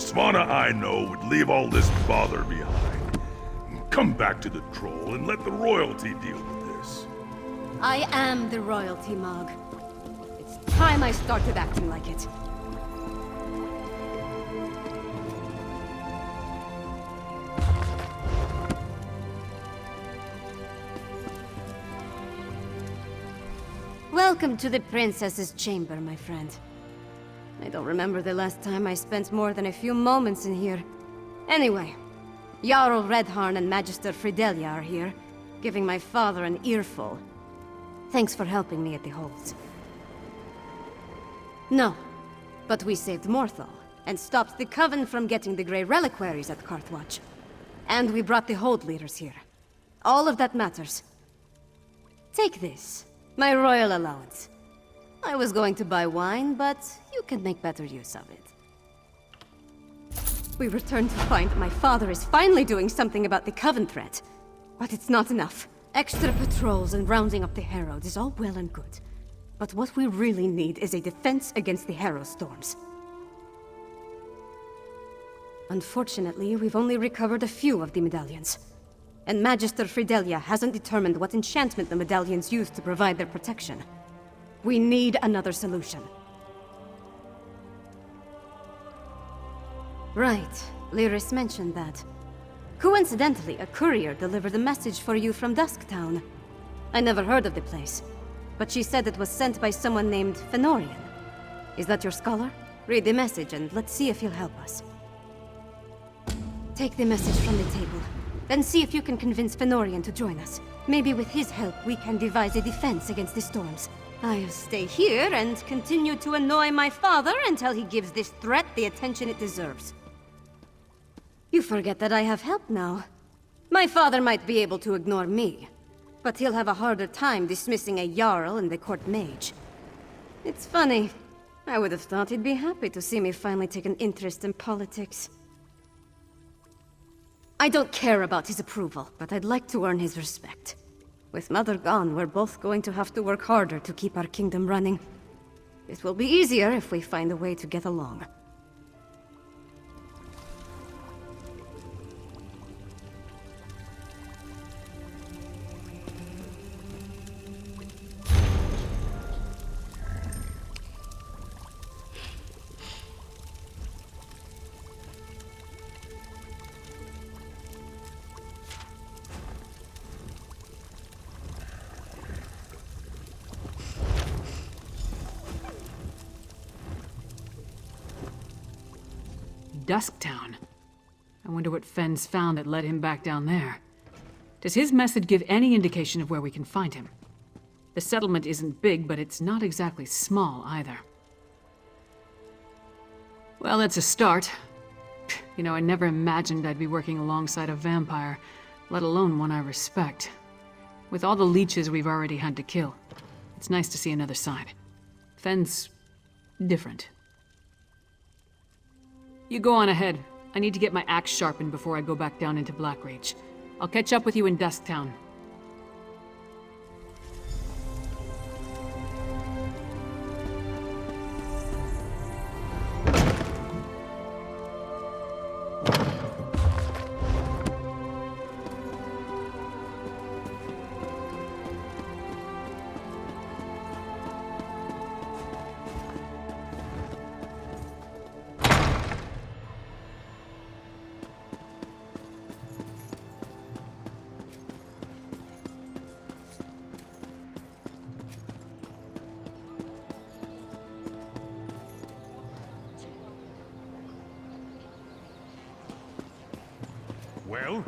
Svana I know would leave all this bother behind. Come back to the troll and let the royalty deal with this. I am the royalty, Mog. It's time I started acting like it. Welcome to the princess's chamber, my friend. I don't remember the last time I spent more than a few moments in here. Anyway, Jarl Redharn and Magister Fridelia are here, giving my father an earful. Thanks for helping me at the holds. No, but we saved Morthal, and stopped the Coven from getting the Grey Reliquaries at Carthwatch. And we brought the hold leaders here. All of that matters. Take this. My royal allowance. I was going to buy wine, but you can make better use of it. We return to find my father is finally doing something about the Coven threat. But it's not enough. Extra patrols and rounding up the Herald is all well and good. But what we really need is a defense against the harrowstorms. Unfortunately, we've only recovered a few of the medallions. And Magister Fridelia hasn't determined what enchantment the medallions use to provide their protection. We need another solution. Right, Lyris mentioned that. Coincidentally, a courier delivered a message for you from Dusktown. I never heard of the place, but she said it was sent by someone named Fennorian. Is that your scholar? Read the message and let's see if he'll help us. Take the message from the table. Then see if you can convince Fennorian to join us. Maybe with his help, we can devise a defense against the storms. I'll stay here and continue to annoy my father until he gives this threat the attention it deserves. You forget that I have help now. My father might be able to ignore me, but he'll have a harder time dismissing a Jarl and the court mage. It's funny. I would have thought he'd be happy to see me finally take an interest in politics. I don't care about his approval, but I'd like to earn his respect. With Mother gone, we're both going to have to work harder to keep our kingdom running. It will be easier if we find a way to get along. Dusktown. I wonder what Fenn's found that led him back down there. Does his message give any indication of where we can find him? The settlement isn't big, but it's not exactly small either. Well, that's a start. You know, I never imagined I'd be working alongside a vampire, let alone one I respect. With all the leeches we've already had to kill, it's nice to see another side. Fenn's different. You go on ahead. I need to get my axe sharpened before I go back down into Blackreach. I'll catch up with you in Dusktown. Well?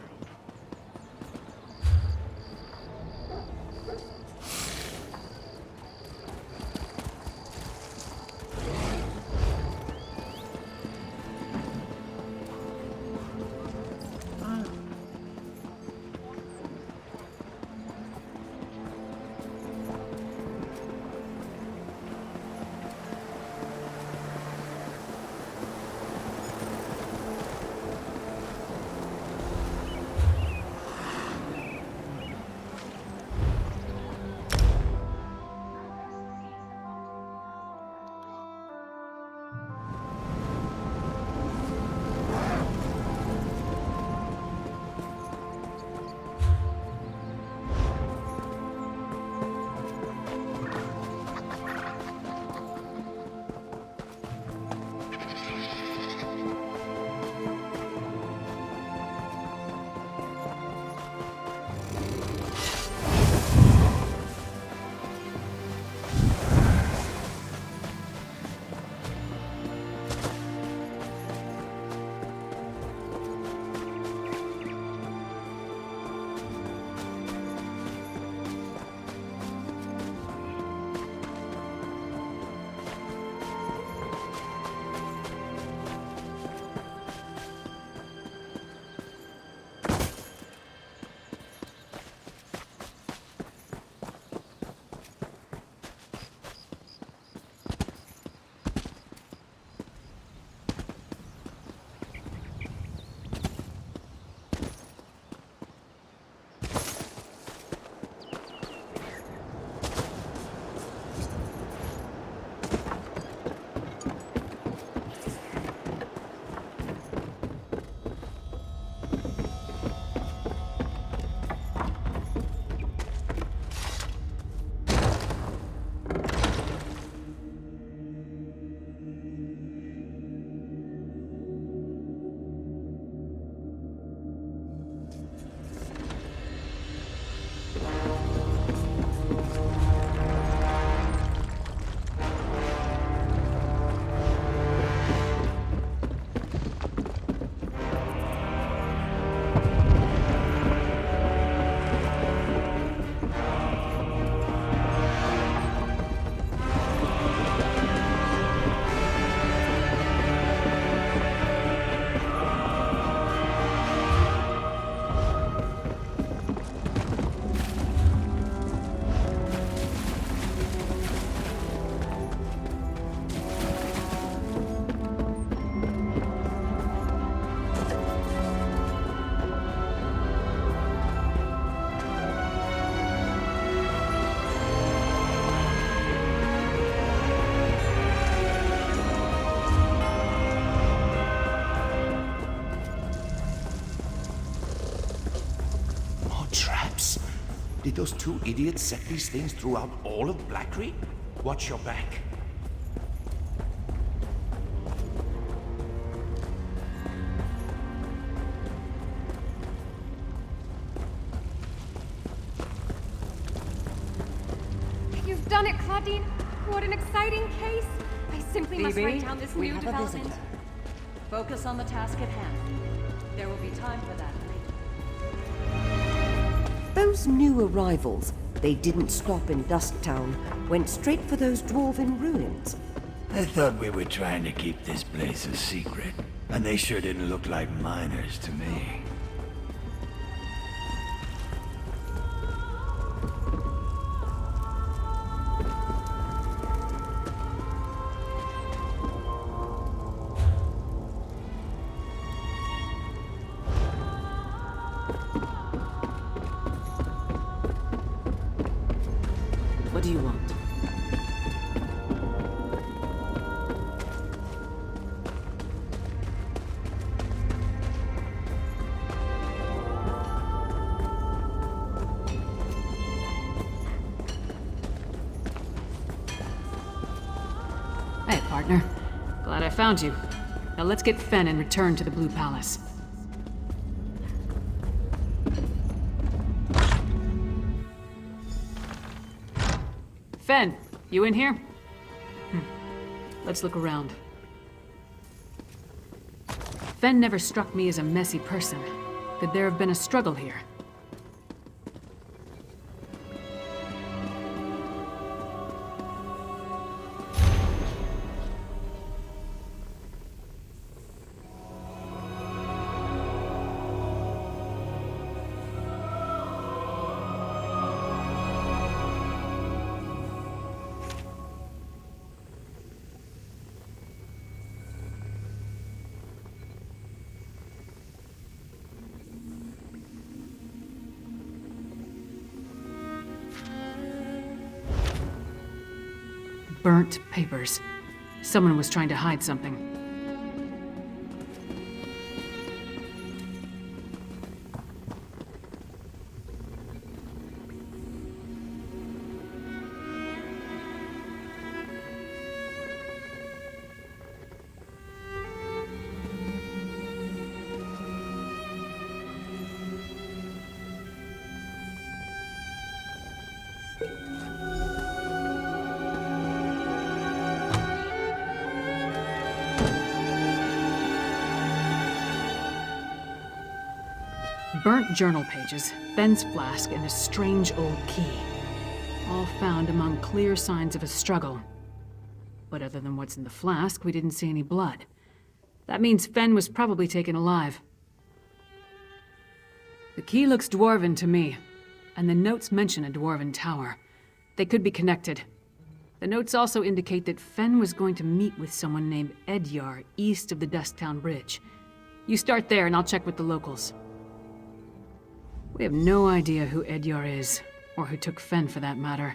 those two idiots set these things throughout all of Black Creek? Watch your back. You've done it, Claudine! What an exciting case! I simply must write down this new development. Focus on the task at hand. There will be time for that later. Those new arrivals, they didn't stop in Dusktown, went straight for those dwarven ruins. I thought we were trying to keep this place a secret, and they sure didn't look like miners to me. What do you want? Hey, partner. Glad I found you. Now let's get Fen and return to the Blue Palace. Fen, you in here? Let's look around. Fen never struck me as a messy person. Could there have been a struggle here? Burnt papers. Someone was trying to hide something. Burnt journal pages, Fen's flask, and a strange old key. All found among clear signs of a struggle. But other than what's in the flask, we didn't see any blood. That means Fen was probably taken alive. The key looks dwarven to me, and the notes mention a dwarven tower. They could be connected. The notes also indicate that Fen was going to meet with someone named Edyar east of the Dusktown Bridge. You start there and I'll check with the locals. We have no idea who Edyar is, or who took Fen for that matter.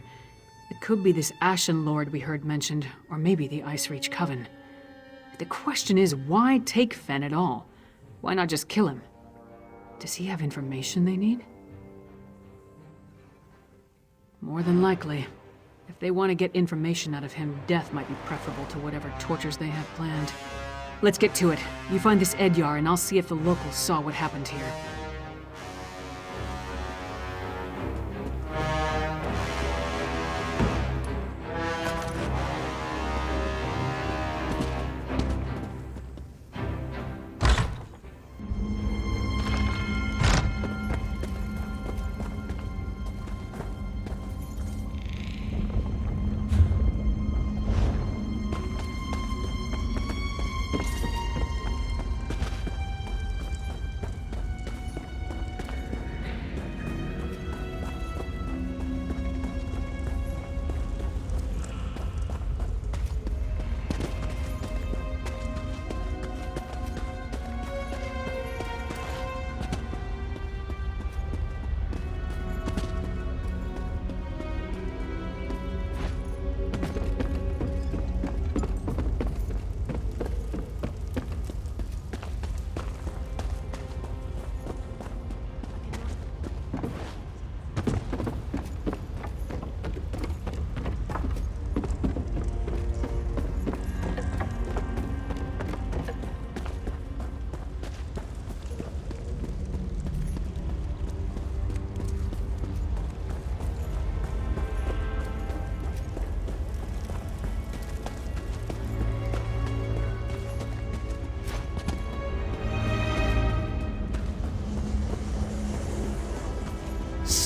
It could be this Ashen Lord we heard mentioned, or maybe the Ice Reach Coven. The question is, why take Fen at all? Why not just kill him? Does he have information they need? More than likely. If they want to get information out of him, death might be preferable to whatever tortures they have planned. Let's get to it. You find this Edyar, and I'll see if the locals saw what happened here.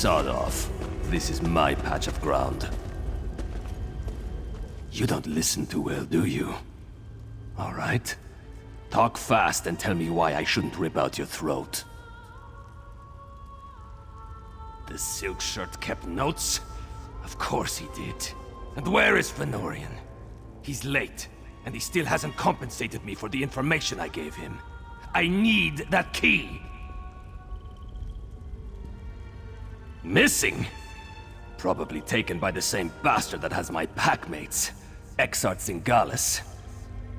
sod off. This is my patch of ground. You don't listen too well, do you? All right. Talk fast and tell me why I shouldn't rip out your throat. The silk shirt kept notes? Of course he did. And where is Fennorian? He's late, and he still hasn't compensated me for the information I gave him. I need that key! Missing? Probably taken by the same bastard that has my packmates, Exart Singalis.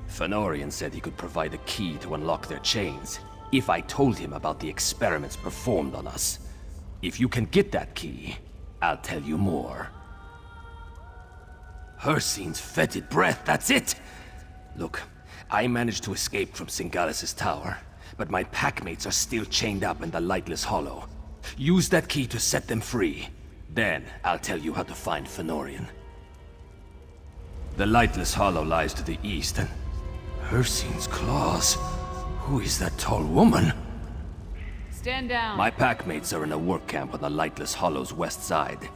Fennorian said he could provide a key to unlock their chains, if I told him about the experiments performed on us. If you can get that key, I'll tell you more. Hircine's fetid breath, that's it! Look, I managed to escape from Singalis' tower, but my packmates are still chained up in the Lightless Hollow. Use that key to set them free. Then, I'll tell you how to find Fennorian. The Lightless Hollow lies to the east, and Hircine's claws. Who is that tall woman? Stand down. My packmates are in a work camp on the Lightless Hollow's west side.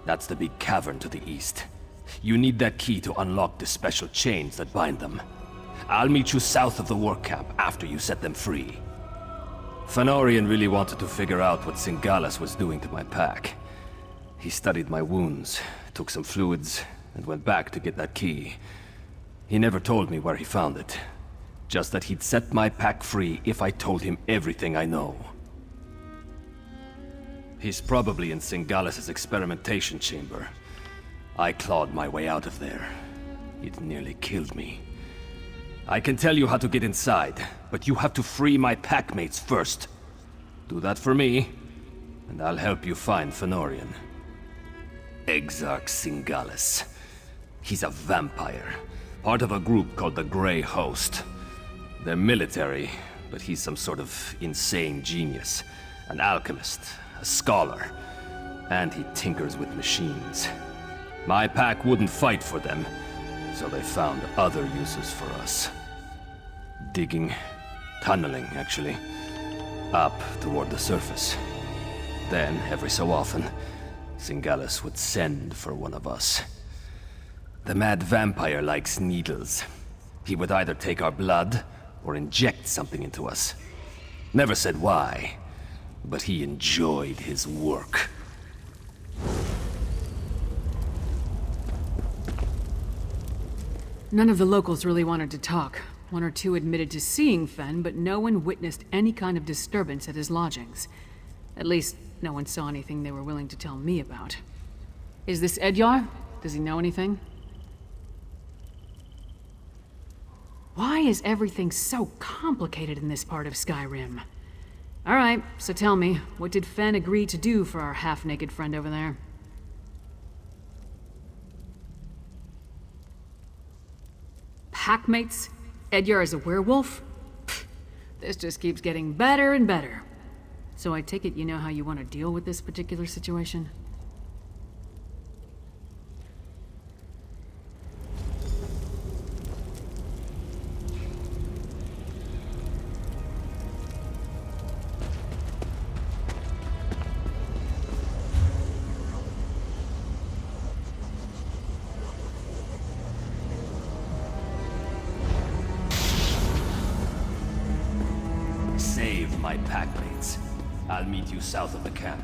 That's the big cavern to the east. You need that key to unlock the special chains that bind them. I'll meet you south of the work camp after you set them free. Fennorian really wanted to figure out what Singalis was doing to my pack. He studied my wounds, took some fluids, and went back to get that key. He never told me where he found it. Just that he'd set my pack free if I told him everything I know. He's probably in Singalis' experimentation chamber. I clawed my way out of there. It nearly killed me. I can tell you how to get inside, but you have to free my packmates first. Do that for me, and I'll help you find Fennorian. Exarch Singalis. He's a vampire, part of a group called the Grey Host. They're military, but he's some sort of insane genius. An alchemist, a scholar, and he tinkers with machines. My pack wouldn't fight for them, so they found other uses for us. Digging, tunneling, actually, up toward the surface. Then, every so often, Singalis would send for one of us. The mad vampire likes needles. He would either take our blood, or inject something into us. Never said why, but he enjoyed his work. None of the locals really wanted to talk. One or two admitted to seeing Fenn, but no one witnessed any kind of disturbance at his lodgings. At least, no one saw anything they were willing to tell me about. Is this Edyar? Does he know anything? Why is everything so complicated in this part of Skyrim? Alright, so tell me, what did Fenn agree to do for our half-naked friend over there? Packmates? Edyar is a werewolf? Pfft, this just keeps getting better and better. So I take it you know how you want to deal with this particular situation? Save my packmates. I'll meet you south of the camp.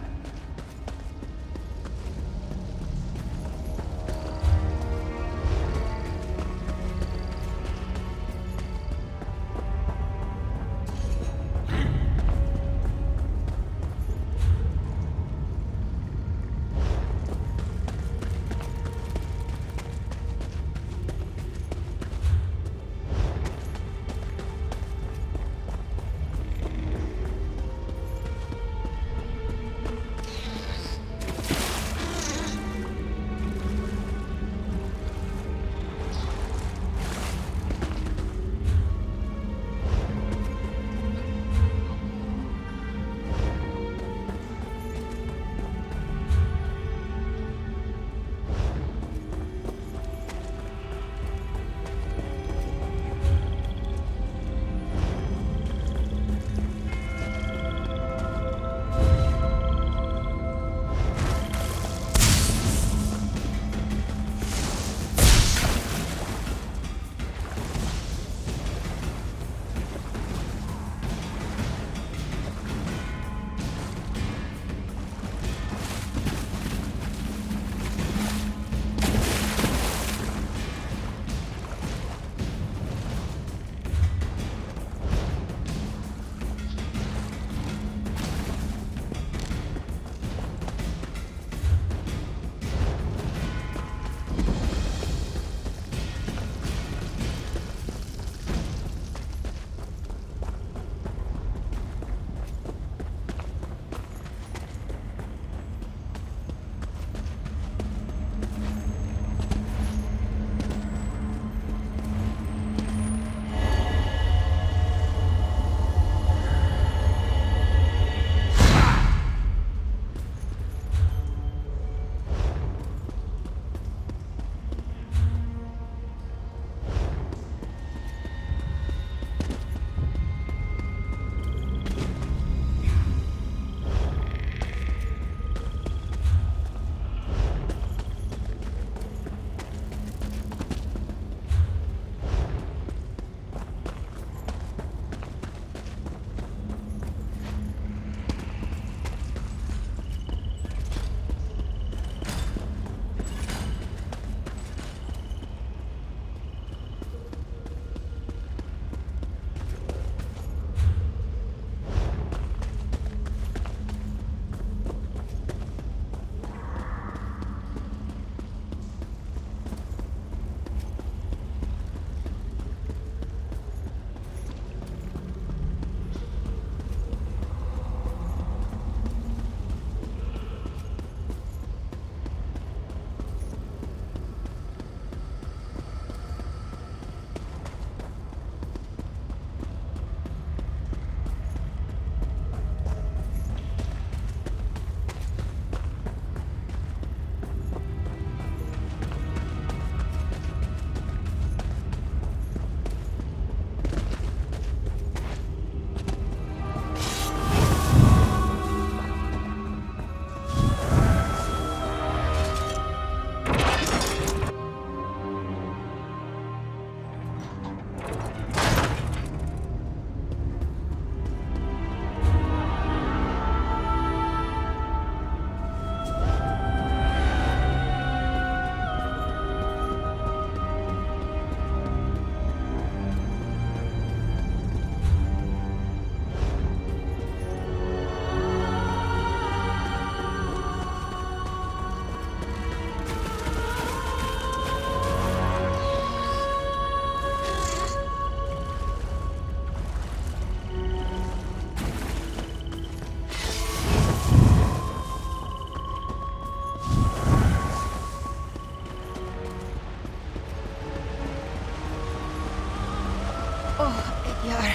Yar,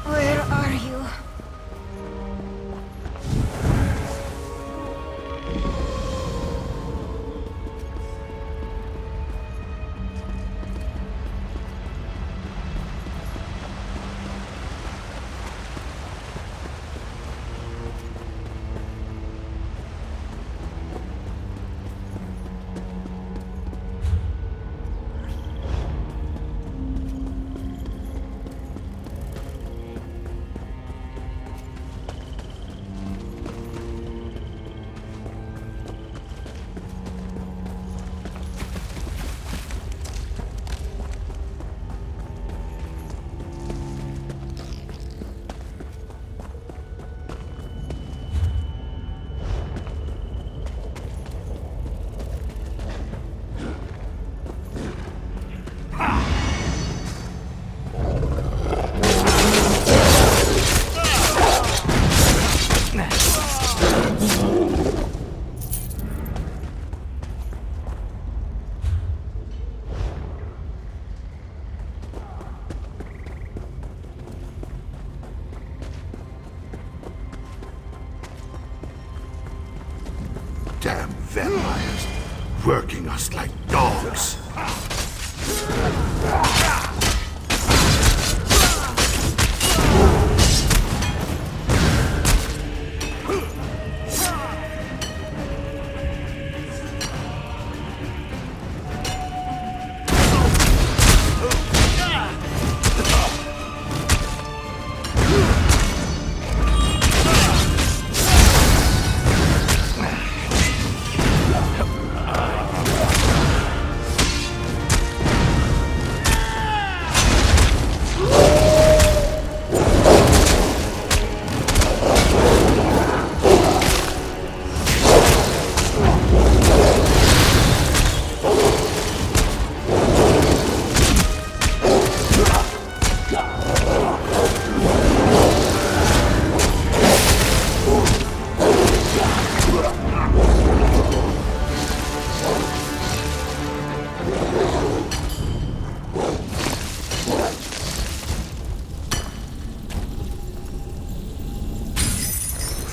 where are you? Damn vampires, working us like dogs.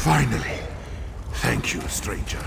Finally. Thank you, stranger.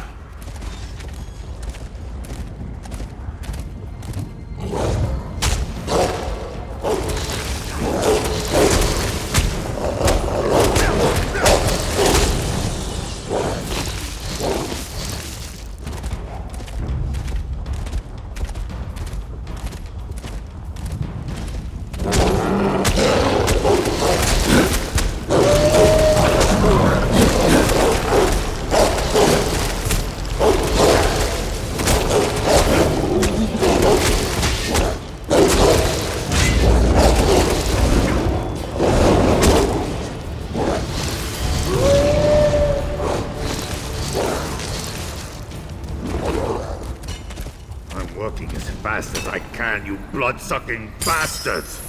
Working as fast as I can, you blood-sucking bastards!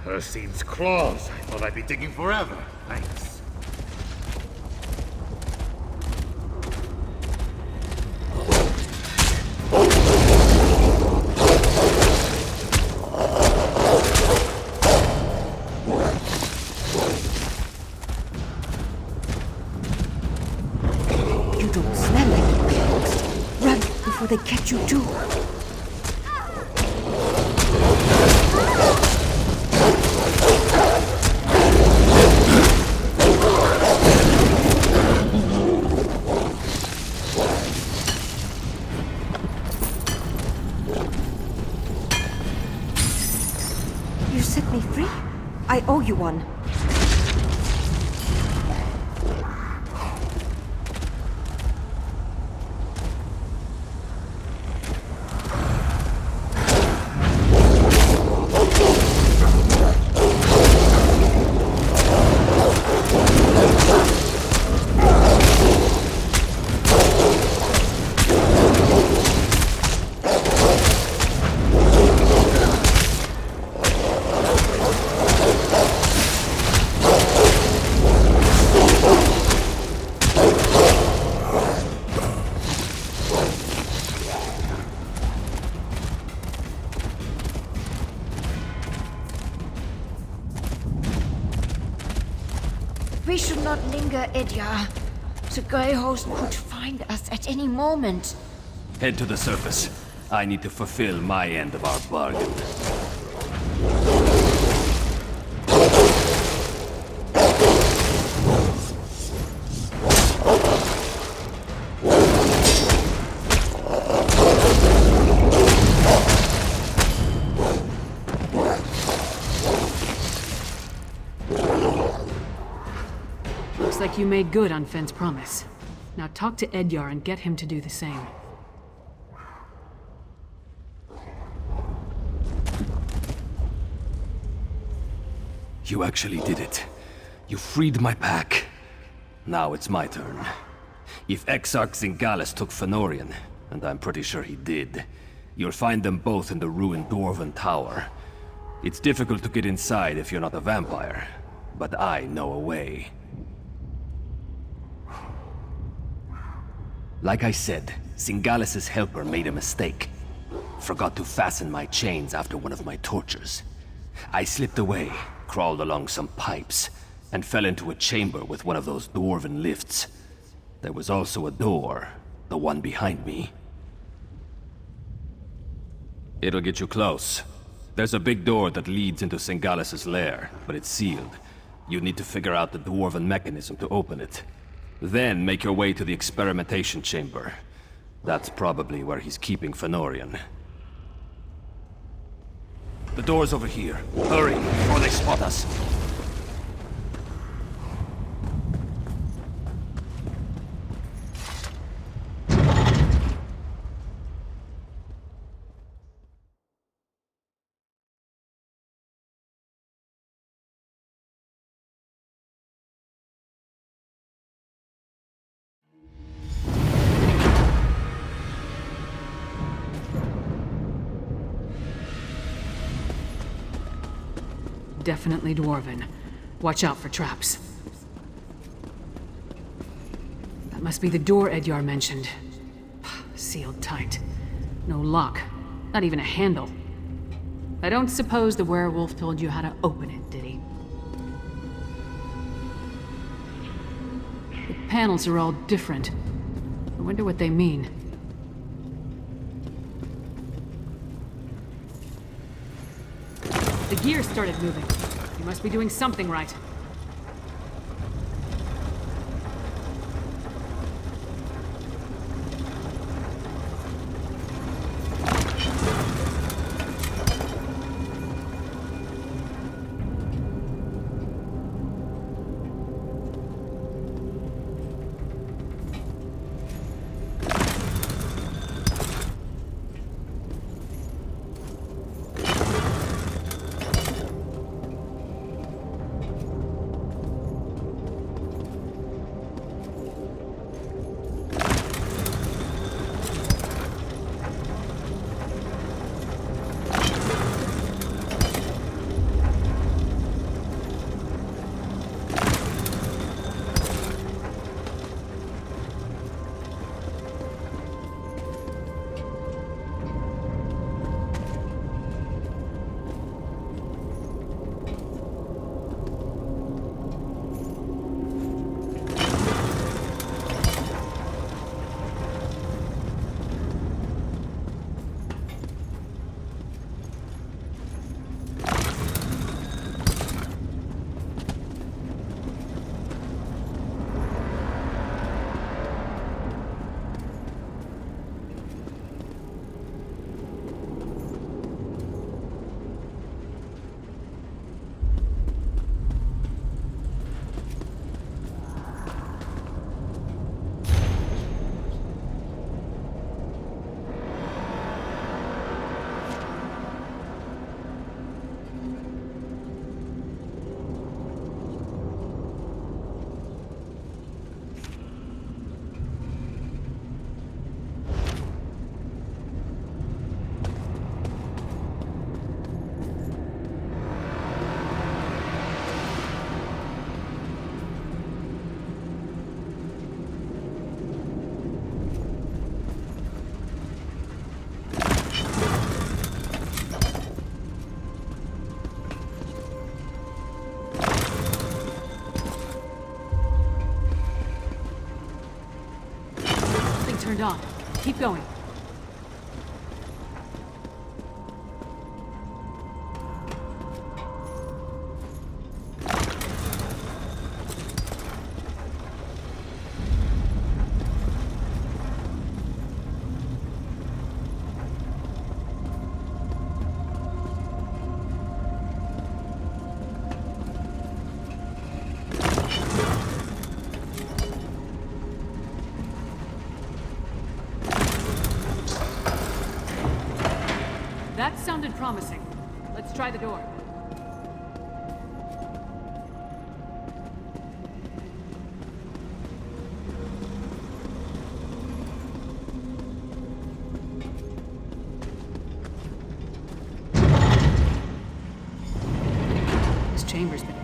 Hircine's claws. I thought I'd be digging forever. Thanks. You don't smell like the dogs. Run before they catch you too. You set me free? I owe you one. We should not linger, Edyar. The Grey Host could find us at any moment. Head to the surface. I need to fulfill my end of our bargain. Looks like you made good on Fenn's promise. Now talk to Edyar and get him to do the same. You actually did it. You freed my pack. Now it's my turn. If Exarch Zingalis took Fennorian, and I'm pretty sure he did, you'll find them both in the ruined Dwarven Tower. It's difficult to get inside if you're not a vampire, but I know a way. Like I said, Zingalis' helper made a mistake. Forgot to fasten my chains after one of my tortures. I slipped away, crawled along some pipes, and fell into a chamber with one of those dwarven lifts. There was also a door, the one behind me. It'll get you close. There's a big door that leads into Zingalis' lair, but it's sealed. You need to figure out the dwarven mechanism to open it. Then make your way to the experimentation chamber. That's probably where he's keeping Fennorian. The door's over here. Hurry, before they spot us. Definitely dwarven. Watch out for traps. That must be the door Edyar mentioned. Sealed tight. No lock. Not even a handle. I don't suppose the werewolf told you how to open it, did he? The panels are all different. I wonder what they mean. The gear started moving. You must be doing something right. turned on. Keep going. That sounded promising. Let's try the door. This chamber's been...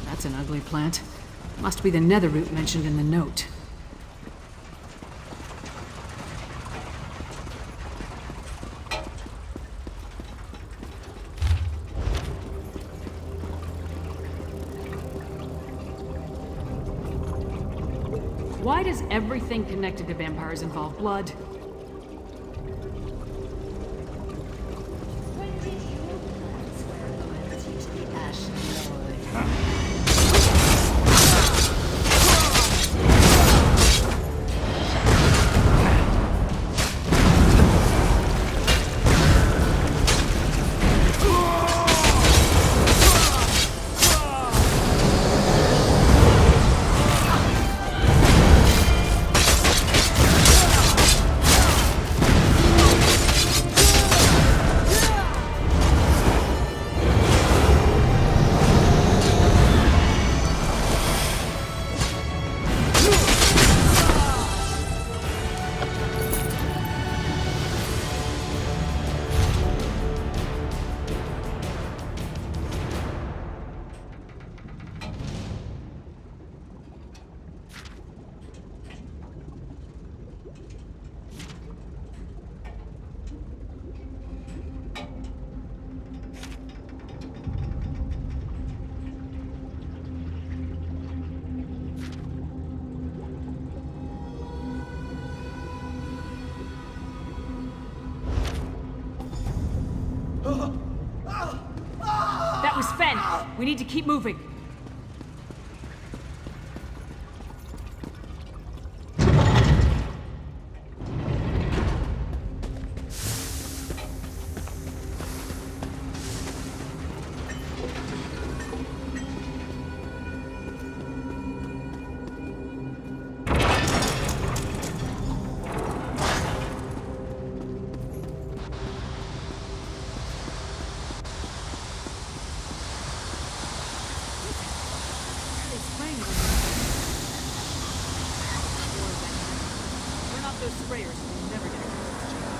That's an ugly plant. Must be the nether root mentioned in the note. Why does everything connected to vampires involve blood? When did your plans wear loyalty to the Ashen Lord? That was Fen! We need to keep moving. Turn off those sprayers and we'll never get across this chamber.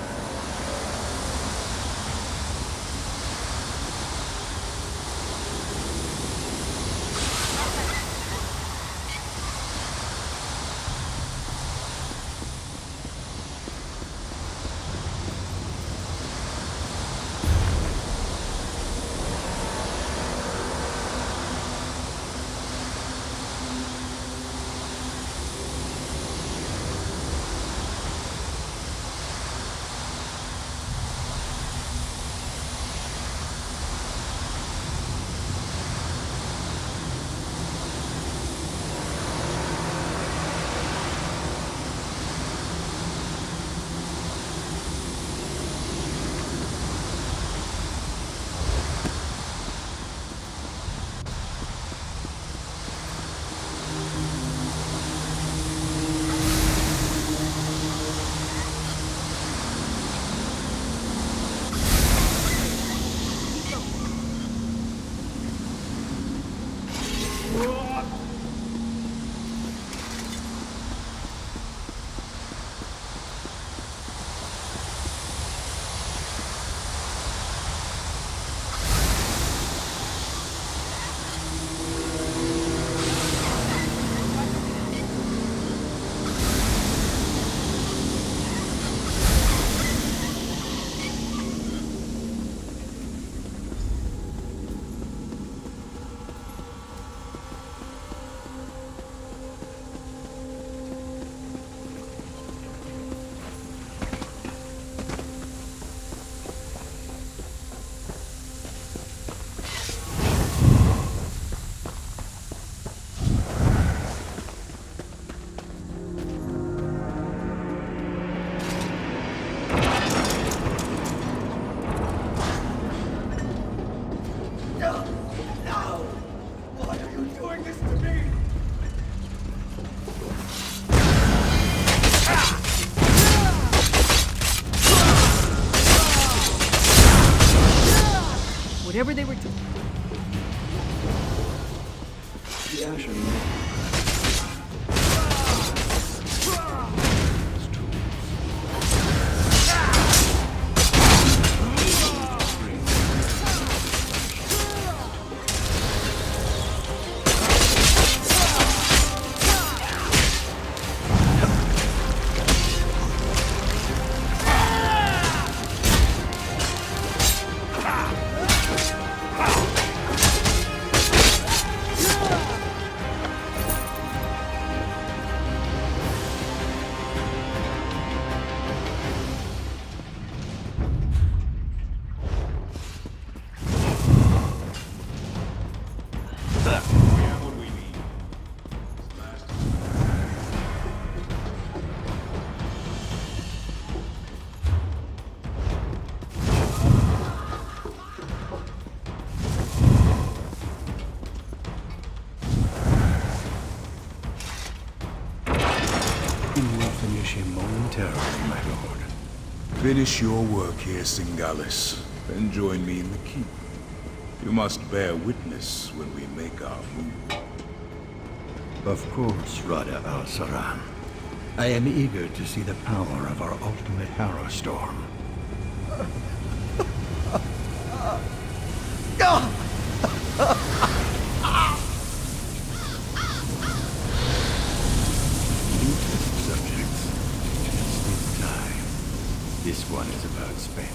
whatever they were doing. The Ashen momentarily, my lord. Finish your work here, Singalis, and join me in the keep. You must bear witness when we make our move. Of course, Rada al-Saran. I am eager to see the power of our ultimate harrowstorm. Subjects, just in time. This one is about spent.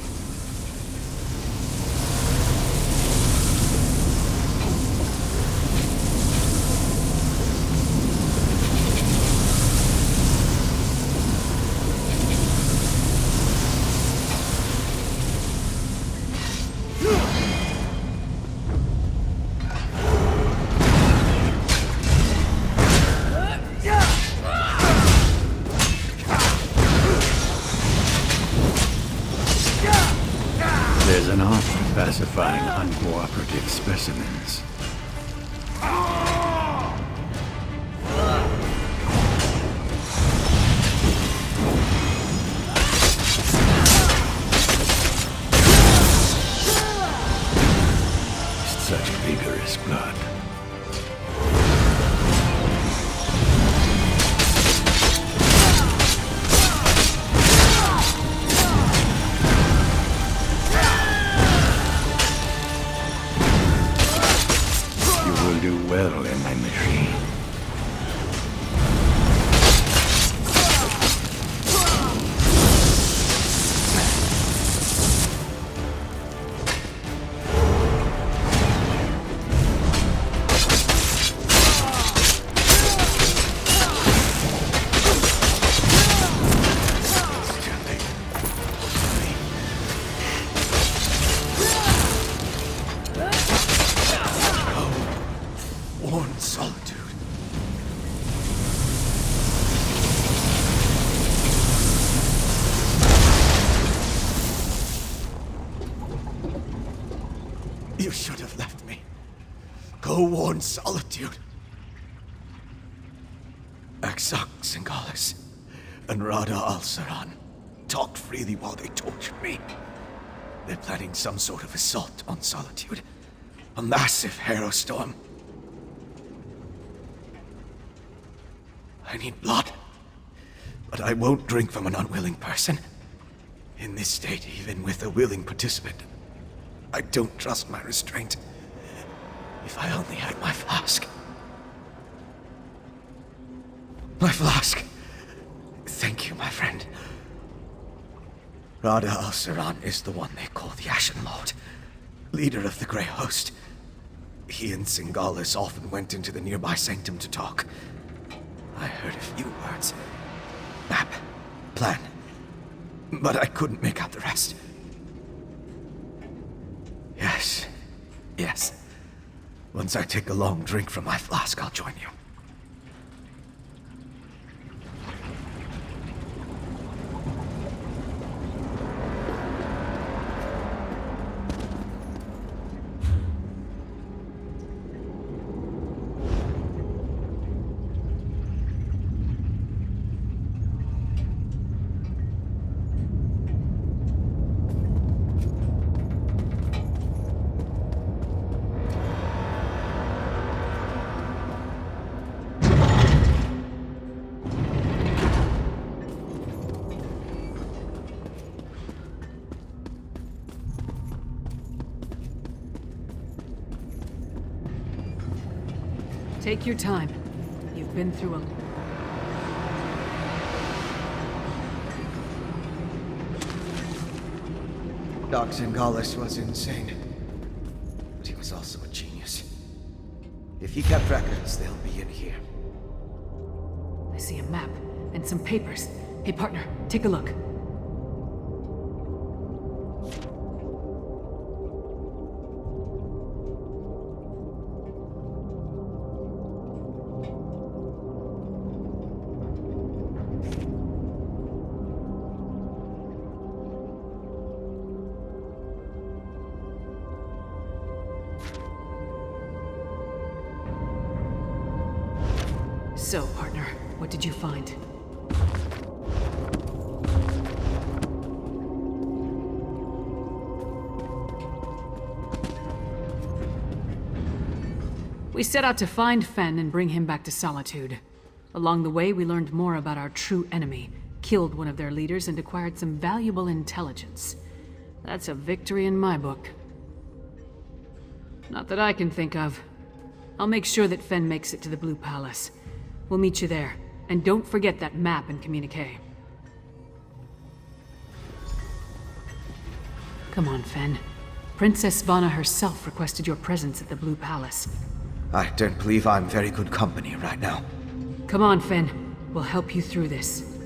There's an art to pacifying uncooperative specimens. Such vigorous blood. Do well in my machine. Solitude. You should have left me. Go warn Solitude. Aksak Singalis and Rada al-Saran talked freely while they tortured me. They're planning some sort of assault on Solitude. A massive harrowstorm. I need blood, but I won't drink from an unwilling person. In this state, even with a willing participant, I don't trust my restraint. If I only had my flask. My flask. Thank you, my friend. Rada al-Saran is the one they call the Ashen Lord, leader of the Grey Host. He and Singalis often went into the nearby sanctum to talk. I heard a few words. Map. Plan. But I couldn't make out the rest. Yes. Once I take a long drink from my flask, I'll join you. Take your time. You've been through a... Doc Zingalis was insane, but he was also a genius. If he kept records, they'll be in here. I see a map and some papers. Hey, partner, take a look. So, partner, what did you find? We set out to find Fen and bring him back to Solitude. Along the way, we learned more about our true enemy, killed one of their leaders, and acquired some valuable intelligence. That's a victory in my book. Not that I can think of. I'll make sure that Fen makes it to the Blue Palace. We'll meet you there. And don't forget that map and communique. Come on, Fen. Princess Svana herself requested your presence at the Blue Palace. I don't believe I'm very good company right now. Come on, Fen. We'll help you through this.